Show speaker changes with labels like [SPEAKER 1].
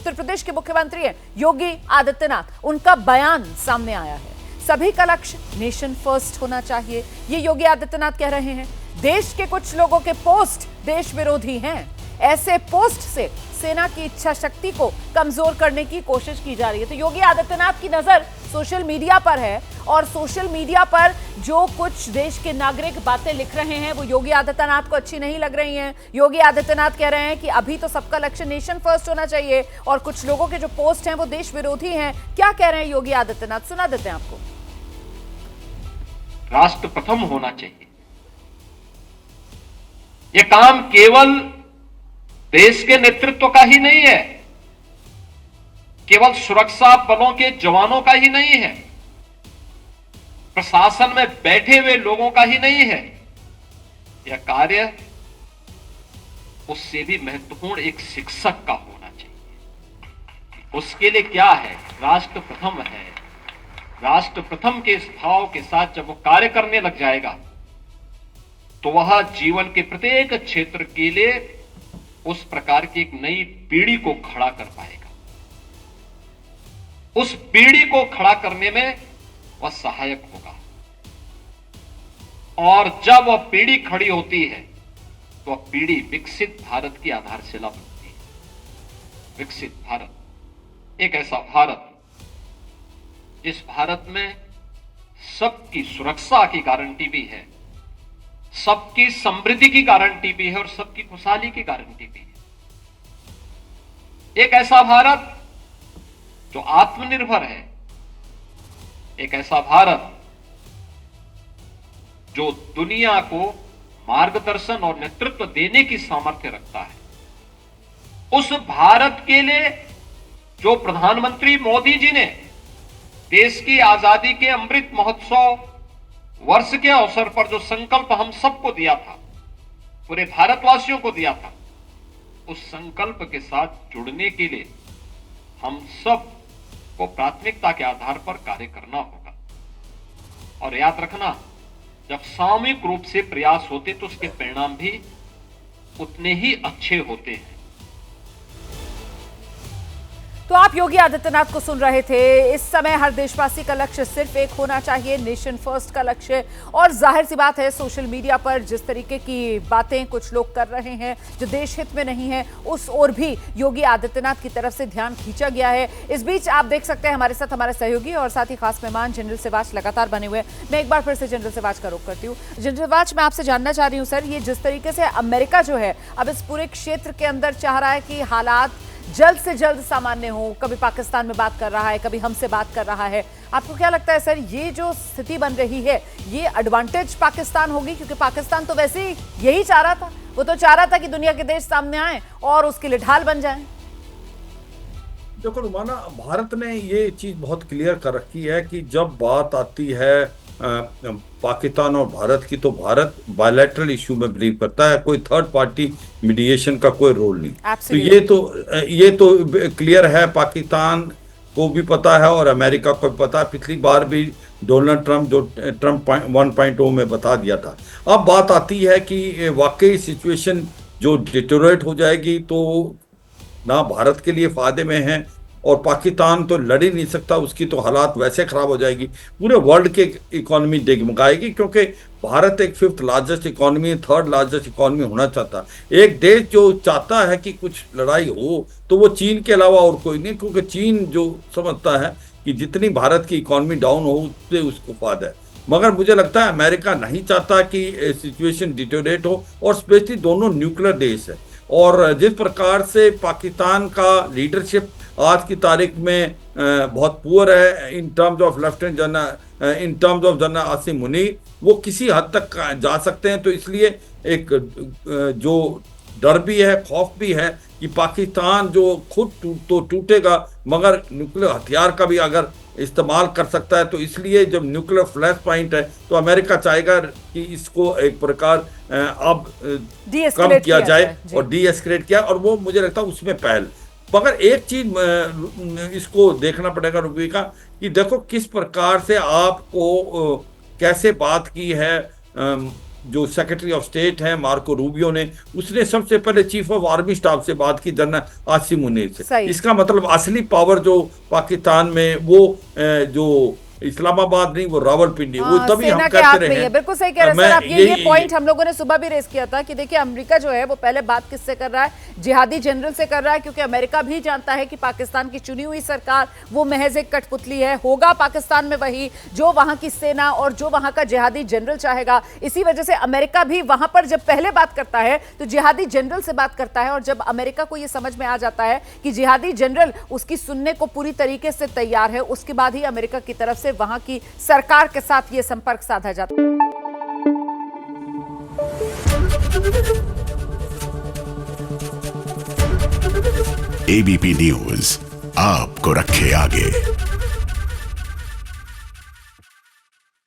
[SPEAKER 1] उत्तर प्रदेश के मुख्यमंत्री हैं योगी आदित्यनाथ, उनका बयान सामने आया है। सभी का लक्ष्य नेशन फर्स्ट होना चाहिए, ये योगी आदित्यनाथ कह रहे हैं। देश के कुछ लोगों के पोस्ट देश विरोधी हैं, ऐसे पोस्ट से सेना की इच्छा शक्ति को कमजोर करने की कोशिश की जा रही है। तो योगी आदित्यनाथ की नजर सोशल मीडिया पर है और सोशल मीडिया पर जो कुछ देश के नागरिक बातें लिख रहे हैं वो योगी आदित्यनाथ को अच्छी नहीं लग रही हैं। योगी आदित्यनाथ कह रहे हैं कि अभी तो सबका लक्ष्य नेशन फर्स्ट होना चाहिए और कुछ लोगों के जो पोस्ट हैं वो देश विरोधी हैं। क्या कह रहे हैं योगी आदित्यनाथ, सुना देते हैं आपको।
[SPEAKER 2] राष्ट्र प्रथम होना चाहिए, यह काम केवल देश के नेतृत्व का ही नहीं है, केवल सुरक्षा बलों के जवानों का ही नहीं है, प्रशासन में बैठे हुए लोगों का ही नहीं है। यह कार्य उससे भी महत्वपूर्ण एक शिक्षक का होना चाहिए। उसके लिए क्या है, राष्ट्र प्रथम है। राष्ट्र प्रथम के इस भाव के साथ जब वो कार्य करने लग जाएगा तो वह जीवन के प्रत्येक क्षेत्र के लिए उस प्रकार की एक नई पीढ़ी को खड़ा कर पाएगा। उस पीढ़ी को खड़ा करने में वह सहायक होगा और जब वह पीढ़ी खड़ी होती है तो वह पीढ़ी विकसित भारत की आधारशिला बनती है। विकसित भारत, एक ऐसा भारत जिस भारत में सबकी सुरक्षा की गारंटी भी है, सबकी समृद्धि की गारंटी भी है और सबकी खुशहाली की गारंटी भी है। एक ऐसा भारत जो आत्मनिर्भर है, एक ऐसा भारत जो दुनिया को मार्गदर्शन और नेतृत्व देने की सामर्थ्य रखता है। उस भारत के लिए जो प्रधानमंत्री मोदी जी ने देश की आजादी के अमृत महोत्सव वर्ष के अवसर पर जो संकल्प हम सबको दिया था, पूरे भारतवासियों को दिया था, उस संकल्प के साथ जुड़ने के लिए हम सब को प्राथमिकता के आधार पर कार्य करना होगा। और याद रखना, जब सामूहिक रूप से प्रयास होते तो उसके परिणाम भी उतने ही अच्छे होते हैं।
[SPEAKER 1] तो आप योगी आदित्यनाथ को सुन रहे थे। इस समय हर देशवासी का लक्ष्य सिर्फ एक होना चाहिए, नेशन फर्स्ट का लक्ष्य। और जाहिर सी बात है, सोशल मीडिया पर जिस तरीके की बातें कुछ लोग कर रहे हैं जो देश हित में नहीं है, उस ओर भी योगी आदित्यनाथ की तरफ से ध्यान खींचा गया है। इस बीच आप देख सकते हैं हमारे साथ हमारे सहयोगी और साथ ही खास मेहमान जनरल सिवाच लगातार बने हुए। मैं एक बार फिर से जनरल सिवाच का रुख करती हूँ। जनरल सिवाच, मैं आपसे जानना चाह रही हूँ सर, ये जिस तरीके से अमेरिका जो है अब इस पूरे क्षेत्र के अंदर चाह रहा है कि हालात जल्द से जल्द सामान्य हो, कभी पाकिस्तान में बात कर रहा है, कभी हमसे बात कर रहा है, आपको क्या लगता है सर, ये जो स्थिति बन रही है ये एडवांटेज पाकिस्तान होगी? क्योंकि पाकिस्तान तो वैसे ही यही चाह रहा था, वो तो चाह रहा था कि दुनिया के देश सामने आए और उसके लिए ढाल बन जाए।
[SPEAKER 3] देखो रुमाना, भारत ने ये चीज बहुत क्लियर कर रखी है कि जब बात आती है पाकिस्तान और भारत की, तो भारत बायलैटरल इशू में बिलीव करता है, कोई थर्ड पार्टी मीडिएशन का कोई रोल नहीं। तो ये तो क्लियर है, पाकिस्तान को भी पता है और अमेरिका को भी पता है। पिछली बार भी डोनाल्ड ट्रंप जो ट्रंप 1.0 में बता दिया था। अब बात आती है कि वाकई सिचुएशन जो डिटोरेट हो जाएगी तो ना भारत के लिए फायदे में है और पाकिस्तान तो लड़ ही नहीं सकता, उसकी तो हालात वैसे खराब हो जाएगी, पूरे वर्ल्ड की इकोनॉमी डगमगाएगी। क्योंकि भारत एक 5th largest economy, 3rd largest economy होना चाहता है। एक देश जो चाहता है कि कुछ लड़ाई हो तो वो चीन के अलावा और कोई नहीं, क्योंकि चीन जो समझता है कि जितनी भारत की इकोनॉमी डाउन हो उससे उसको फायदा है। मगर मुझे लगता है अमेरिका नहीं चाहता कि सिचुएशन डिटोरेट हो, और स्पेशली दोनों न्यूक्लियर देश है। और जिस प्रकार से पाकिस्तान का लीडरशिप आज की तारीख में बहुत पुअर है in terms of lieutenant general, in terms of general Asim Munir, वो किसी हद तक जा सकते हैं। तो इसलिए एक जो डर भी है, खौफ भी है कि पाकिस्तान जो खुद तो टूटेगा मगर न्यूक्लियर हथियार का भी अगर इस्तेमाल कर सकता है। तो इसलिए जब न्यूक्लियर फ्लैश पॉइंट है तो अमेरिका चाहेगा कि इसको एक प्रकार अब कम किया जाए और डी एस्केलेट किया, और वो मुझे लगता है उसमें पहल। मगर एक चीज इसको देखना पड़ेगा रुपये कि देखो किस प्रकार से आपको कैसे बात की है जो सेक्रेटरी ऑफ स्टेट है मार्को रूबियो ने, उसने सबसे पहले चीफ ऑफ आर्मी स्टाफ से बात की, जनरल आसिम मुनीर से। इसका मतलब असली पावर जो पाकिस्तान में वो जो इस्लामाबाद नहीं, वो रावलपिंडी, वो तभी हम कहते रहे हैं।
[SPEAKER 1] बिल्कुल सही कह रहे हैं सर आप। ये पॉइंट हम लोगों ने सुबह भी रेस किया था कि देखिए अमेरिका जो है वो पहले बात किससे कर रहा है, जिहादी जनरल से कर रहा है, क्योंकि अमेरिका भी जानता है कि पाकिस्तान की चुनी हुई सरकार वो महज एक कठपुतली है, होगा पाकिस्तान में वही जो वहां की सेना और जो वहां का जिहादी जनरल चाहेगा। इसी वजह से अमेरिका भी वहां पर जब पहले बात करता है तो जिहादी जनरल से बात करता है, और जब अमेरिका को यह समझ में आ जाता है कि जिहादी जनरल उसकी सुनने को पूरी तरीके से तैयार है, उसके बाद ही अमेरिका की तरफ से वहां की सरकार के साथ यह संपर्क साधा जाता है।
[SPEAKER 4] एबीपी न्यूज आपको रखे आगे।